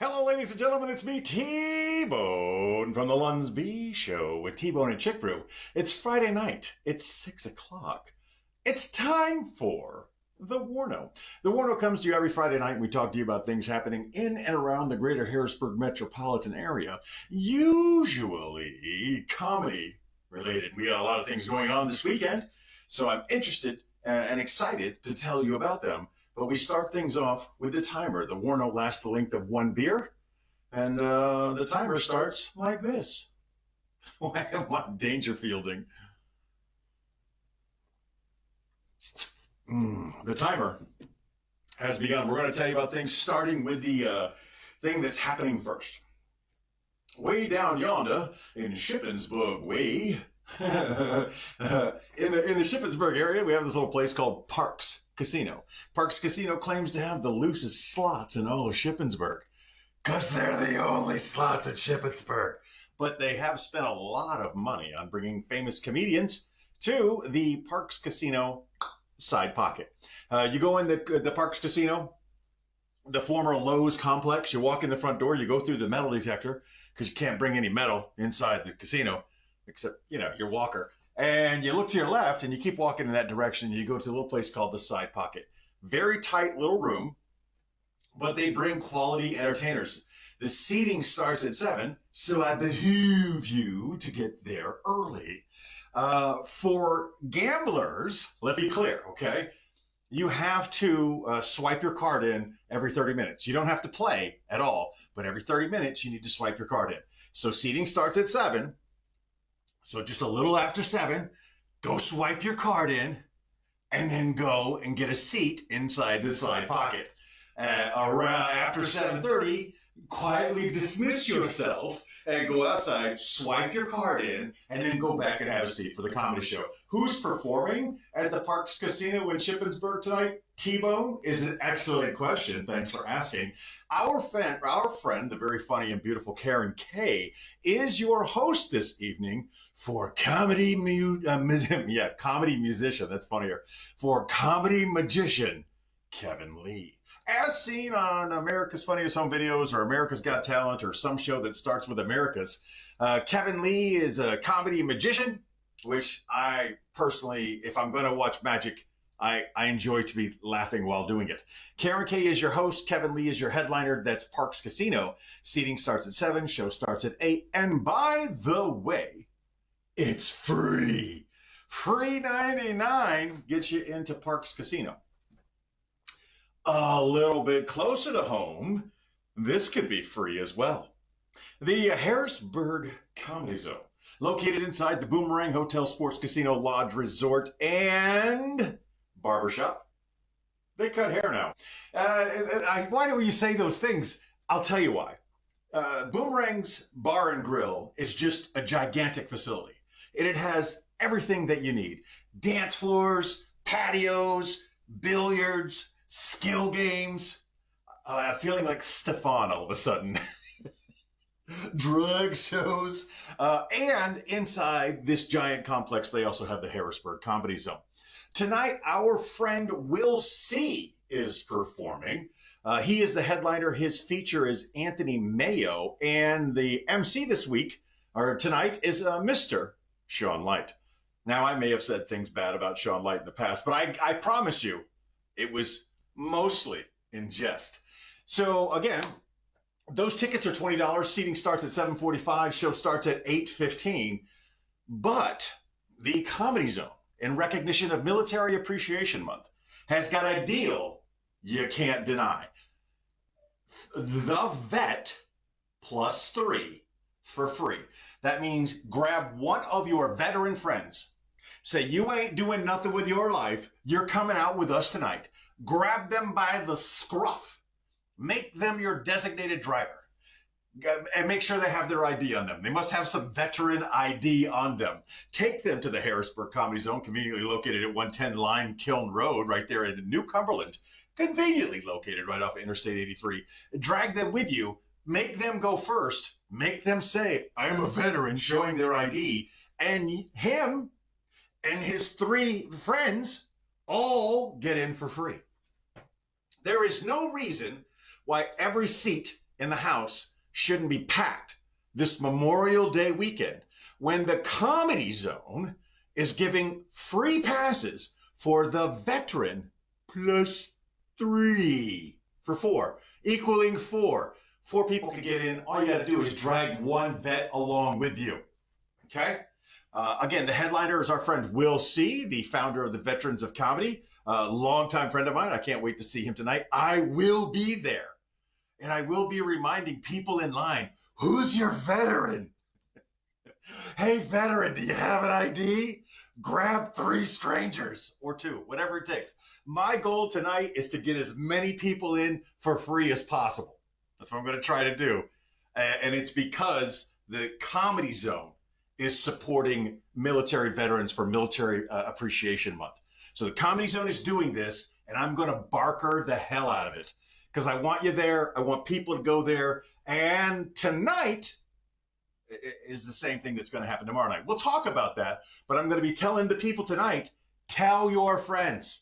Hello, ladies and gentlemen, it's me, T-Bone, from the Lunsby Show with T-Bone and Chick Brew. It's Friday night. It's 6 o'clock. It's time for the WARNO. The WARNO comes to you every Friday night, and we talk to you about things happening in and around the greater Harrisburg metropolitan area, usually comedy related. We got a lot of things going on this weekend, so I'm interested and excited to tell you about them. But we start things off with the timer. The WARNO lasts the length of one beer, and the timer starts like this. Why am I danger fielding? The timer has begun. We're going to tell you about things starting with the thing that's happening first. Way down yonder in Shippensburg way, in the Shippensburg area, we have this little place called Parks Casino. Parks Casino claims to have the loosest slots in all of Shippensburg, because they're the only slots in Shippensburg. But they have spent a lot of money on bringing famous comedians to the Parks Casino side pocket. You go in the Parks Casino, the former Lowe's complex, you walk in the front door, you go through the metal detector, because you can't bring any metal inside the casino, except, your walker. And you look to your left and you keep walking in that direction. And you go to a little place called the side pocket. Very tight little room, but they bring quality entertainers. The seating starts at 7, so I behoove you to get there early. For gamblers, let's be clear, okay? You have to swipe your card in every 30 minutes. You don't have to play at all, but every 30 minutes you need to swipe your card in. So seating starts at 7. So just a little after 7, go swipe your card in, and then go and get a seat inside the side pocket. Around after 7:30, quietly dismiss yourself and go outside, swipe your card in, and then go back and have a seat for the comedy show. Who's performing at the Parks Casino in Shippensburg tonight? T-Bone is an excellent question. Thanks for asking. Our friend, the very funny and beautiful Karen Kay, is your host this evening for comedy musician. That's funnier. For comedy magician Kevin Lee. As seen on America's Funniest Home Videos or America's Got Talent or some show that starts with America's, Kevin Lee is a comedy magician, which I personally, if I'm going to watch magic, I enjoy to be laughing while doing it. Karen Kay is your host. Kevin Lee is your headliner. That's Parks Casino. Seating starts at 7. Show starts at 8. And by the way, it's free. Free 99 gets you into Parks Casino. A little bit closer to home, this could be free as well. The Harrisburg Comedy Zone, located inside the Boomerang Hotel Sports Casino Lodge Resort and Barbershop. They cut hair now. Why do you say those things? I'll tell you why. Boomerang's Bar and Grill is just a gigantic facility. And it has everything that you need. Dance floors, patios, billiards, skill games. Feeling like Stefan all of a sudden. Drug shows. And inside this giant complex, they also have the Harrisburg Comedy Zone. Tonight, our friend Will C. is performing. He is the headliner. His feature is Anthony Mayo. And the MC this week, or tonight, is Mr. Sean Light. Now, I may have said things bad about Sean Light in the past, but I promise you, it was mostly in jest. So again, those tickets are $20. Seating starts at 7:45. Show starts at 8:15. But the Comedy Zone, in recognition of Military Appreciation Month, has got a deal you can't deny. The Vet +3 for free. That means grab one of your veteran friends. Say, you ain't doing nothing with your life. You're coming out with us tonight. Grab them by the scruff. Make them your designated driver. And make sure they have their ID on them. They must have some veteran ID on them. Take them to the Harrisburg Comedy Zone, conveniently located at 110 Lime Kiln Road, right there in New Cumberland. Conveniently located right off Interstate 83. Drag them with you. Make them go first. Make them say, I'm a veteran, showing their ID. And him and his 3 friends all get in for free. There is no reason why every seat in the house shouldn't be packed this Memorial Day weekend when the Comedy Zone is giving free passes for the veteran plus 3 for 4, equaling 4. 4 people can get in. All you got to do is drag one vet along with you. Okay? Again, the headliner is our friend Will C., the founder of the Veterans of Comedy, a longtime friend of mine. I can't wait to see him tonight. I will be there. And I will be reminding people in line, who's your veteran? Hey, veteran, do you have an ID? Grab 3 strangers or 2, whatever it takes. My goal tonight is to get as many people in for free as possible. That's what I'm going to try to do. And it's because the Comedy Zone is supporting military veterans for Military Appreciation Month. So the Comedy Zone is doing this, and I'm going to barker the hell out of it because I want you there. I want people to go there. And tonight is the same thing that's going to happen tomorrow night. We'll talk about that, but I'm going to be telling the people tonight, tell your friends.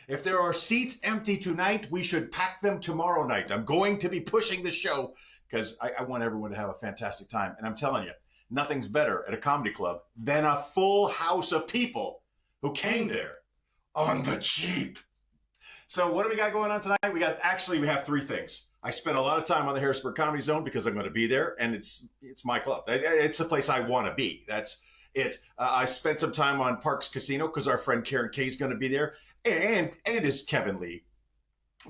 If there are seats empty tonight, we should pack them tomorrow night. I'm going to be pushing the show because I want everyone to have a fantastic time. And I'm telling you, nothing's better at a comedy club than a full house of people who came there on the cheap. So what do we got going on tonight? We have 3 things. I spent a lot of time on the Harrisburg Comedy Zone because I'm going to be there, and it's my club. It's the place I want to be. That's it. I spent some time on Parks Casino because our friend Karen Kay is going to be there, and is Kevin Lee.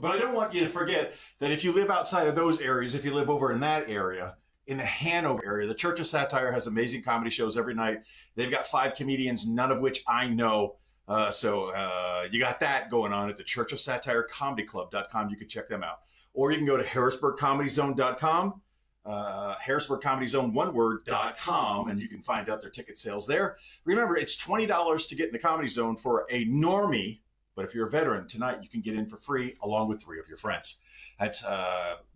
But I don't want you to forget that if you live outside of those areas, if you live over in that area, in the Hanover area, the Church of Satire has amazing comedy shows every night. They've got 5 comedians, none of which I know. So you got that going on at the Church of Satire Comedy Club.com. You can check them out. Or you can go to HarrisburgComedyZone.com, HarrisburgComedyZone, one word.com, and you can find out their ticket sales there. Remember, it's $20 to get in the Comedy Zone for a normie, but if you're a veteran, tonight you can get in for free along with 3 of your friends. That's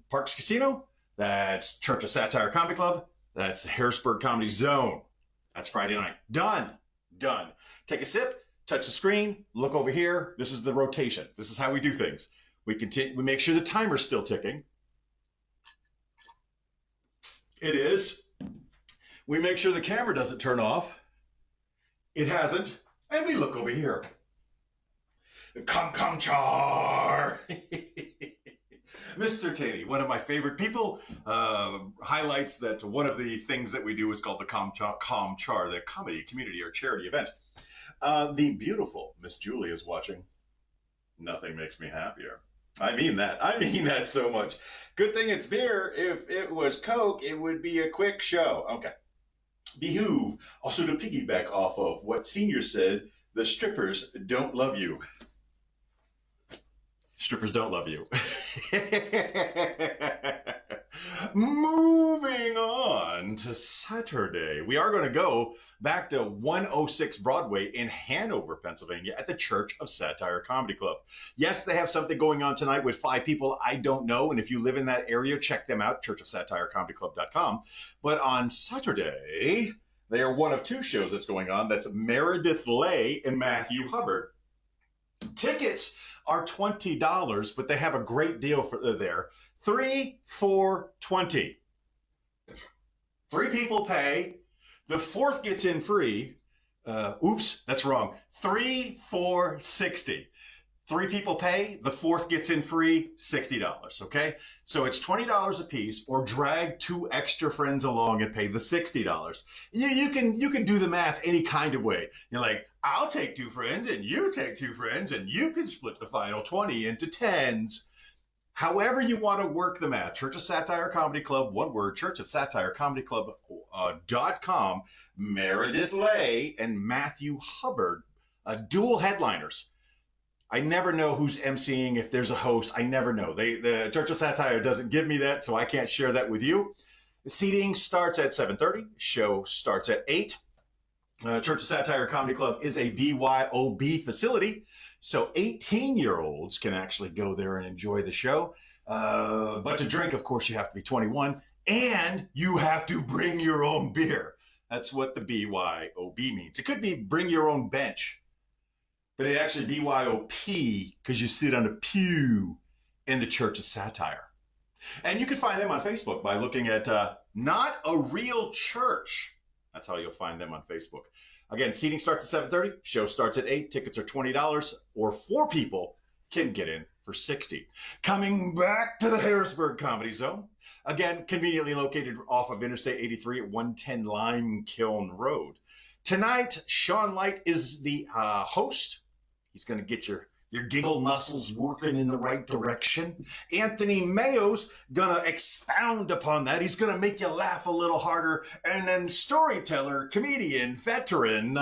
Parks Casino, that's Church of Satire Comedy Club, that's Harrisburg Comedy Zone. That's Friday night. Done. Take a sip, touch the screen, look over here. This is the rotation. This is how we do things. We make sure the timer's still ticking. It is. We make sure the camera doesn't turn off. It hasn't. And we look over here. Come, char. Mr. Taney, one of my favorite people, highlights that one of the things that we do is called the Com Char, the comedy, community, or charity event. The beautiful Miss Julie is watching. Nothing makes me happier. I mean that so much. Good thing it's beer. If it was Coke, it would be a quick show. Okay. Behoove. Also to piggyback off of what Senior said, the strippers don't love you. Strippers don't love you. Moving on to Saturday. We are going to go back to 106 Broadway in Hanover, Pennsylvania at the Church of Satire Comedy Club. Yes, they have something going on tonight with 5 people I don't know. And if you live in that area, check them out, churchofsatirecomedyclub.com. But on Saturday, they are one of 2 shows that's going on. That's Meredith Lay and Matthew Hubbard. Tickets are $20, but they have a great deal for there. 3 for $20. 3 people pay. The 4th gets in free. Oops, that's wrong. 3 for $60. 3 people pay. The 4th gets in free. $60. Okay, so it's $20 a piece, or drag 2 extra friends along and pay the $60. You can do the math any kind of way. You're like, I'll take 2 friends, and you take 2 friends, and you can split the final 20 into 10s. However you want to work the math. Church of Satire Comedy Club, one word, churchofsatirecomedyclub.com. Meredith Lay and Matthew Hubbard, dual headliners. I never know who's emceeing, if there's a host. I never know. The Church of Satire doesn't give me that, so I can't share that with you. The seating starts at 7:30. Show starts at 8. Church of Satire Comedy Club is a BYOB facility, so 18-year-olds can actually go there and enjoy the show. But to drink, of course, you have to be 21, and you have to bring your own beer. That's what the BYOB means. It could be bring your own bench, but it actually BYOP because you sit on a pew in the Church of Satire. And you can find them on Facebook by looking at Not a Real Church. That's how you'll find them on Facebook. Again, seating starts at 7:30. Show starts at 8. Tickets are $20, or 4 people can get in for $60. Coming back to the Harrisburg Comedy Zone. Again, conveniently located off of Interstate 83 at 110 Lime Kiln Road. Tonight, Sean Light is the host. He's going to get your giggle muscles working in the right direction. Anthony Mayo's going to expound upon that. He's going to make you laugh a little harder. And then storyteller, comedian, veteran,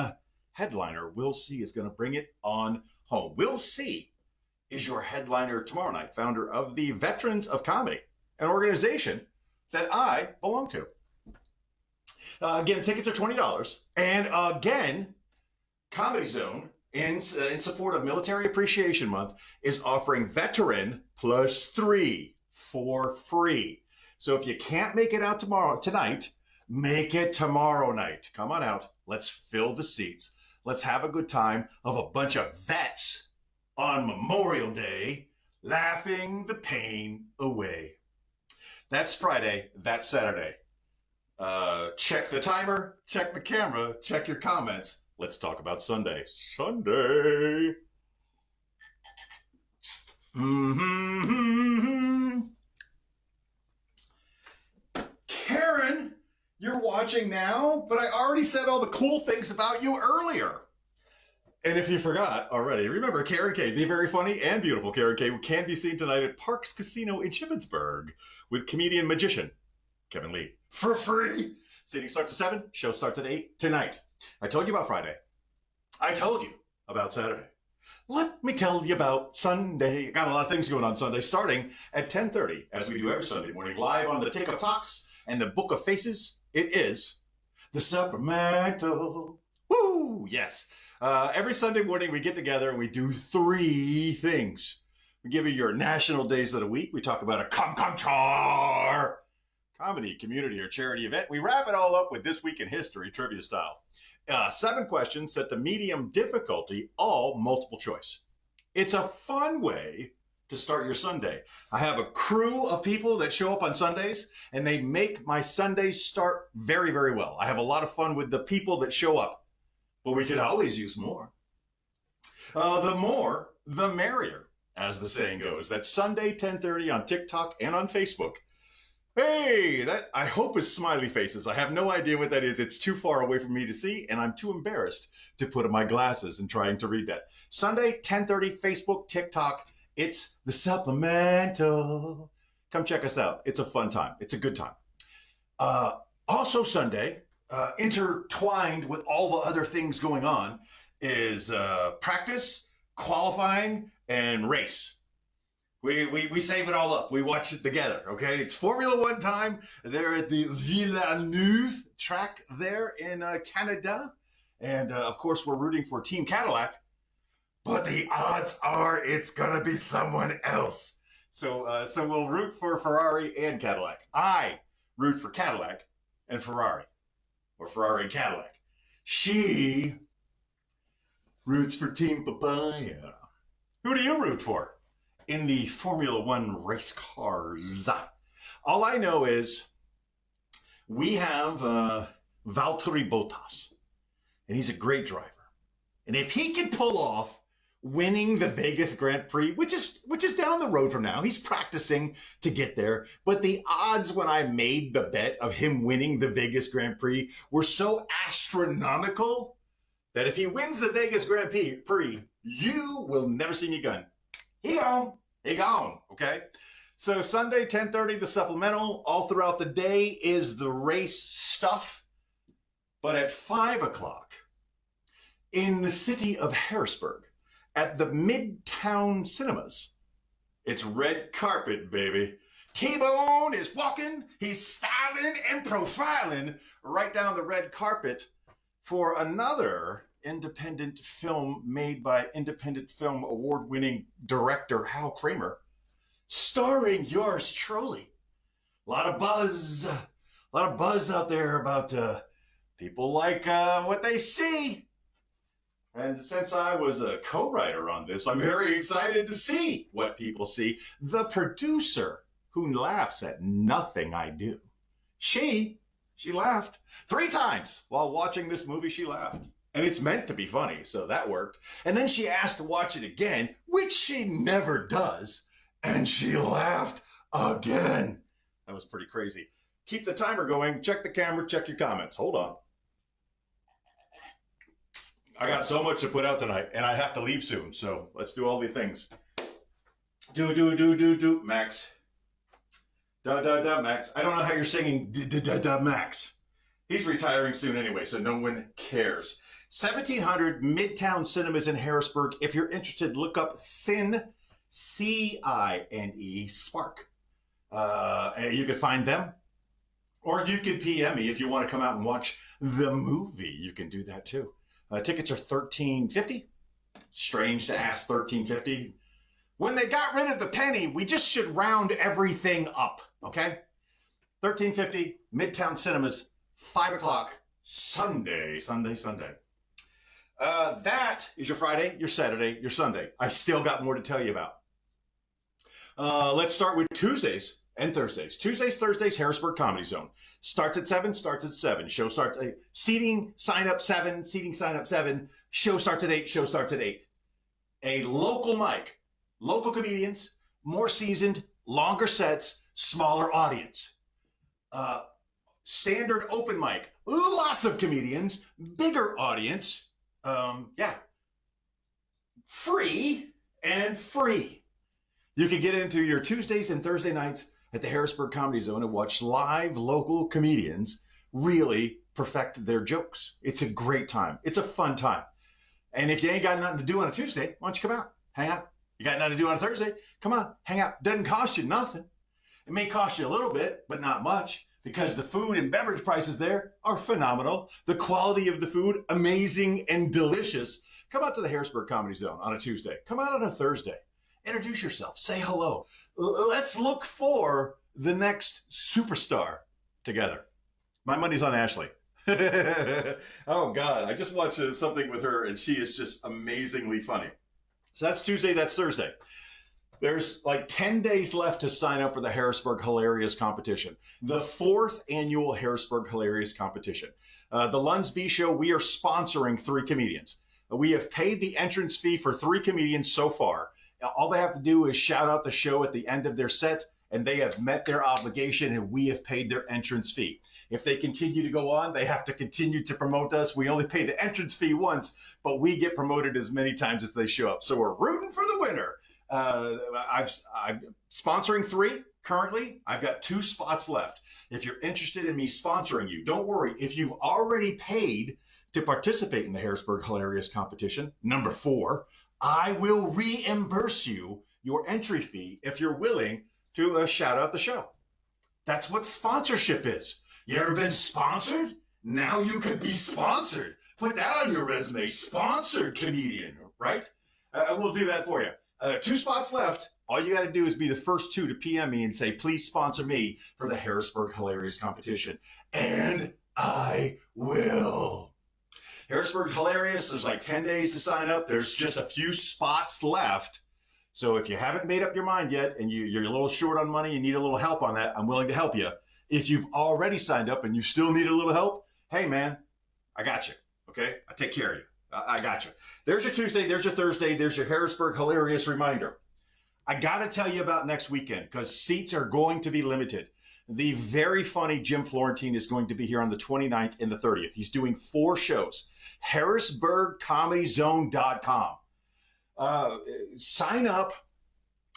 headliner Will C. is going to bring it on home. Will C. is your headliner tomorrow night, founder of the Veterans of Comedy, an organization that I belong to. Again, tickets are $20. And again, Comedy Zone, in support of Military Appreciation Month, is offering Veteran +3 for free. So if you can't make it out tonight, make it tomorrow night. Come on out. Let's fill the seats. Let's have a good time of a bunch of vets on Memorial Day, laughing the pain away. That's Friday. That's Saturday. Check the timer, check the camera, check your comments. Let's talk about Sunday. Sunday. Karen, you're watching now, but I already said all the cool things about you earlier. And if you forgot already, remember Karen K, the very funny and beautiful Karen K, can be seen tonight at Parks Casino in Shippensburg with comedian magician Kevin Lee for free. Seating starts at 7, show starts at 8 tonight. I told you about Friday. I told you about Saturday. Let me tell you about Sunday. Got a lot of things going on Sunday, starting at 10:30, as we do every Sunday morning, live on the Tick of Talks and the Book of Faces. It is the Supplemental. Woo! Yes. Every Sunday morning, we get together and we do 3 things. We give you your national days of the week. We talk about a char comedy, community, or charity event. We wrap it all up with This Week in History, trivia style. 7 questions set to medium difficulty, all multiple choice. It's a fun way to start your Sunday. I have a crew of people that show up on Sundays, and they make my Sundays start very, very well. I have a lot of fun with the people that show up, but we could always use more. The more, the merrier, as the saying goes. That's Sunday, 10:30 on TikTok and on Facebook. Hey, that I hope is smiley faces. I have no idea what that is. It's too far away from me to see, and I'm too embarrassed to put on my glasses and trying to read that. Sunday, 10:30, Facebook, TikTok. It's the Supplemental. Come check us out. It's a fun time. It's a good time. Also Sunday, intertwined with all the other things going on, is practice, qualifying, and race. We save it all up. We watch it together, okay? It's Formula One time. They're at the Villeneuve track there in Canada. And, of course, we're rooting for Team Cadillac. But the odds are it's going to be someone else. So we'll root for Ferrari and Cadillac. I root for Cadillac and Ferrari. Or Ferrari and Cadillac. She roots for Team Papaya. Who do you root for in the Formula One race cars? All I know is we have Valtteri Bottas, and he's a great driver. And if he can pull off winning the Vegas Grand Prix, which is down the road from now, he's practicing to get there. But the odds when I made the bet of him winning the Vegas Grand Prix were so astronomical that if he wins the Vegas Grand Prix, you will never see me again. He gone, okay? So Sunday, 10:30, the Supplemental. All throughout the day is the race stuff. But at 5 o'clock, in the city of Harrisburg, at the Midtown Cinemas, it's red carpet, baby. T-Bone is walking, he's styling and profiling right down the red carpet for another independent film made by independent film award-winning director Hal Kramer, starring yours truly. A lot of buzz out there about people like what they see. And since I was a co-writer on this, I'm very excited to see what people see. The producer who laughs at nothing I do. She laughed 3 times while watching this movie. She laughed. And it's meant to be funny, so that worked. And then she asked to watch it again, which she never does. And she laughed again. That was pretty crazy. Keep the timer going. Check the camera. Check your comments. Hold on. I got so much to put out tonight, and I have to leave soon. So let's do all the things. Do, Max. Max. I don't know how you're singing Max. He's retiring soon anyway, so no one cares. 1700 Midtown Cinemas in Harrisburg. If you're interested, look up Cine, C-I-N-E, Spark. You can find them. Or you can PM me if you want to come out and watch the movie. You can do that too. Tickets are $13.50. Strange to ask $13.50. When they got rid of the penny, we just should round everything up, okay? $13.50, Midtown Cinemas, 5 o'clock, Sunday. That is your Friday, your Saturday, your Sunday. I still got more to tell you about. Let's start with Tuesdays and Thursdays. Tuesdays, Thursdays, Harrisburg Comedy Zone. Starts at 7, starts at 7. Show starts at 8. Seating, sign up 7. Seating, sign up 7. Show starts at 8. Show starts at 8. A local mic. Local comedians, more seasoned, longer sets, smaller audience. Standard open mic. Lots of comedians, bigger audience. Free and free. You can get into your Tuesdays and Thursday nights at the Harrisburg Comedy Zone and watch live local comedians really perfect their jokes. It's a great time. It's a fun time. And if you ain't got nothing to do on a Tuesday, why don't you come out, hang out? You got nothing to do on a Thursday? Come on, hang out. Doesn't cost you nothing. It may cost you a little bit, but not much, because the food and beverage prices there are phenomenal. The quality of the food, amazing and delicious. Come out to the Harrisburg Comedy Zone on a Tuesday. Come out on a Thursday. Introduce yourself. Say hello. Let's look for the next superstar together. My money's on Ashley. Oh, God. I just watched something with her, and she is just amazingly funny. So that's Tuesday. That's Thursday. There's like 10 days left to sign up for the Harrisburg Hilarious Competition, the 4th annual Harrisburg Hilarious Competition. The Lunds B Show, we are sponsoring 3 comedians. We have paid the entrance fee for 3 comedians so far. All they have to do is shout out the show at the end of their set, and they have met their obligation, and we have paid their entrance fee. If they continue to go on, they have to continue to promote us. We only pay the entrance fee once, but we get promoted as many times as they show up. So we're rooting for the winner. I'm sponsoring 3 currently. I've got 2 spots left. If you're interested in me sponsoring you, don't worry. If you've already paid to participate in the Harrisburg Hilarious Competition, number 4, I will reimburse you your entry fee if you're willing to shout out the show. That's what sponsorship is. You ever been sponsored? Now you could be sponsored. Put that on your resume. Sponsored comedian, right? We'll do that for you. 2 spots left. All you got to do is be the first 2 to PM me and say, please sponsor me for the Harrisburg Hilarious Competition. And I will. Harrisburg Hilarious, there's like 10 days to sign up. There's just a few spots left. So if you haven't made up your mind yet and you're a little short on money, you need a little help on that, I'm willing to help you. If you've already signed up and you still need a little help, hey, man, I got you, okay? I take care of you. I got you. There's your Tuesday. There's your Thursday. There's your Harrisburg Hilarious reminder. I got to tell you about next weekend because seats are going to be limited. The very funny Jim Florentine is going to be here on the 29th and the 30th. He's doing 4 shows. HarrisburgComedyZone.com. Sign up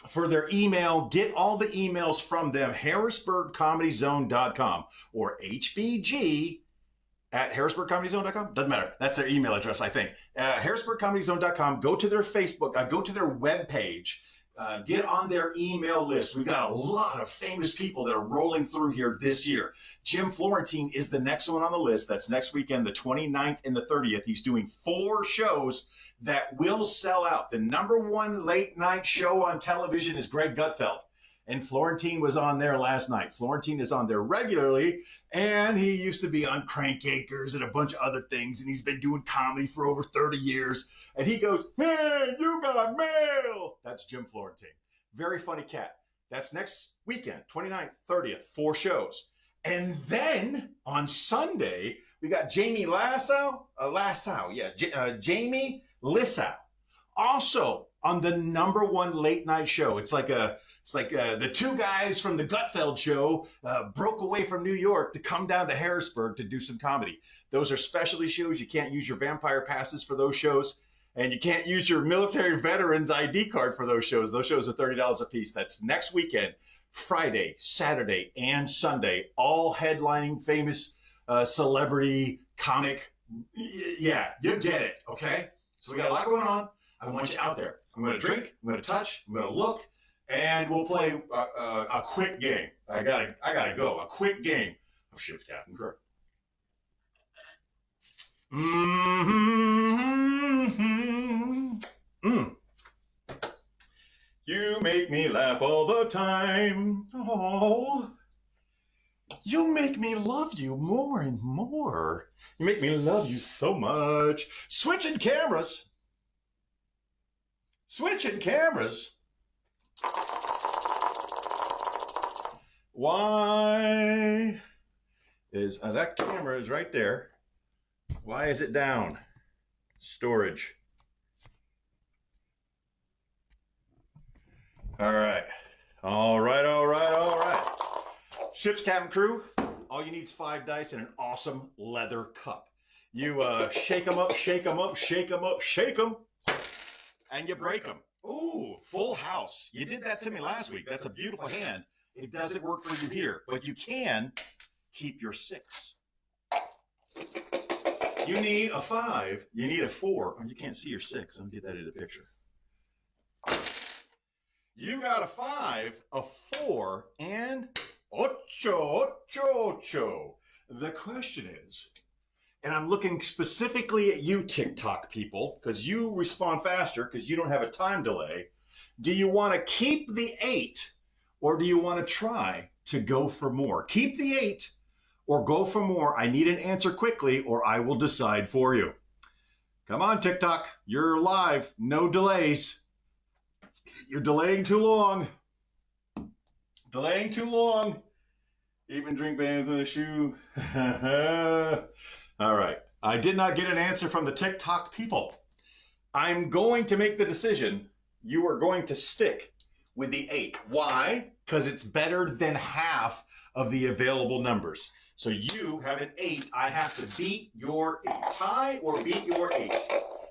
for their email. Get all the emails from them. HarrisburgComedyZone.com or HBG at HarrisburgComedyZone.com. Doesn't matter. That's their email address, I think. HarrisburgComedyZone.com. Go to their Facebook. Go to their webpage. Get on their email list. We've got a lot of famous people that are rolling through here this year. Jim Florentine is the next one on the list. That's next weekend, the 29th and the 30th. He's doing 4 shows that will sell out. The number 1 late night show on television is Greg Gutfeld. And Florentine was on there last night. Florentine is on there regularly, and he used to be on Crank Acres and a bunch of other things, and he's been doing comedy for over 30 years. And he goes, hey, you got mail. That's Jim Florentine. Very funny cat. That's next weekend, 29th, 30th, 4 shows. And then on Sunday, we got Jamie Jamie Lissau, also on the #1 late night show. It's like the two guys from the Gutfeld show broke away from New York to come down to Harrisburg to do some comedy. Those are specialty shows. You can't use your vampire passes for those shows. And you can't use your military veterans ID card for those shows. Those shows are $30 a piece. That's next weekend, Friday, Saturday, and Sunday, all headlining famous celebrity comic. Yeah, you get it, okay? So we got a lot going on. I want you out there. I'm going to drink, I'm going to touch, I'm going to look, and we'll play a quick game. I gotta go. A quick game of Ship's Captain Crew. You make me laugh all the time. Oh, you make me love you more and more. You make me love you so much. Switching cameras. Switching cameras. Why is that camera is right there? Why is it down? Storage. All right. All right. Ship's Captain Crew, all you need is 5 dice and an awesome leather cup. You shake them up, and you break them. Ooh, full house. You did that to me last week. That's a beautiful hand. It doesn't work for you here, but you can keep your 6. You need a 5. You need a 4. Oh, you can't see your 6. Let me get that in the picture. You got a 5, a 4, and ocho. The question is, and I'm looking specifically at you TikTok people, because you respond faster because you don't have a time delay. Do you want to keep the 8 or do you want to try to go for more? Keep the 8 or go for more. I need an answer quickly or I will decide for you. Come on, TikTok. You're live. No delays. You're delaying too long. Even drink bands with a shoe. All right. I did not get an answer from the TikTok people. I'm going to make the decision. You are going to stick with the 8. Why? Because it's better than half of the available numbers. So you have an 8. I have to beat your 8. Tie or beat your 8.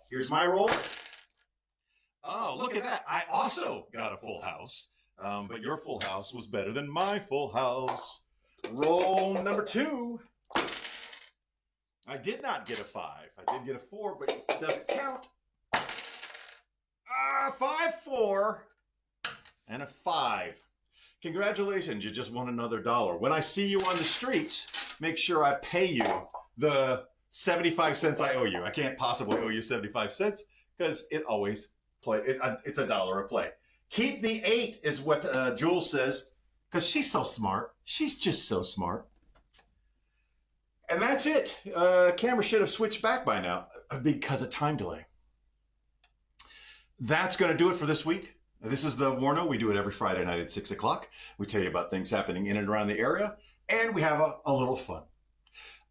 Here's my roll. Oh, look at that. I also got a full house. But your full house was better than my full house. Roll number 2. I did not get a 5. I did get a 4, but it doesn't count. 5, 4, and a 5. Congratulations, you just won another $1. When I see you on the streets, make sure I pay you the 75 cents I owe you. I can't possibly owe you 75 cents because it always it's $1 a play. Keep the 8 is what Jules says, because she's so smart. She's just so smart. And that's it. Camera should have switched back by now because of time delay. That's going to do it for this week. This is the WARNO. We do it every Friday night at 6 o'clock. We tell you about things happening in and around the area, and we have a little fun.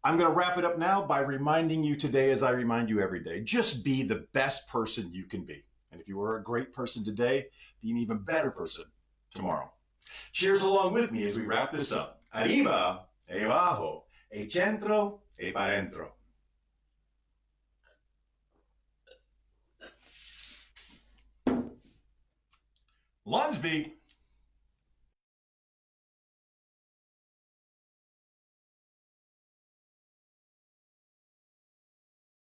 I'm going to wrap it up now by reminding you today, as I remind you every day, just be the best person you can be. And if you were a great person today, be an even better person tomorrow. Cheers along with me as we wrap this up. Arriba, e abajo, e centro, e para dentro. Lunsby.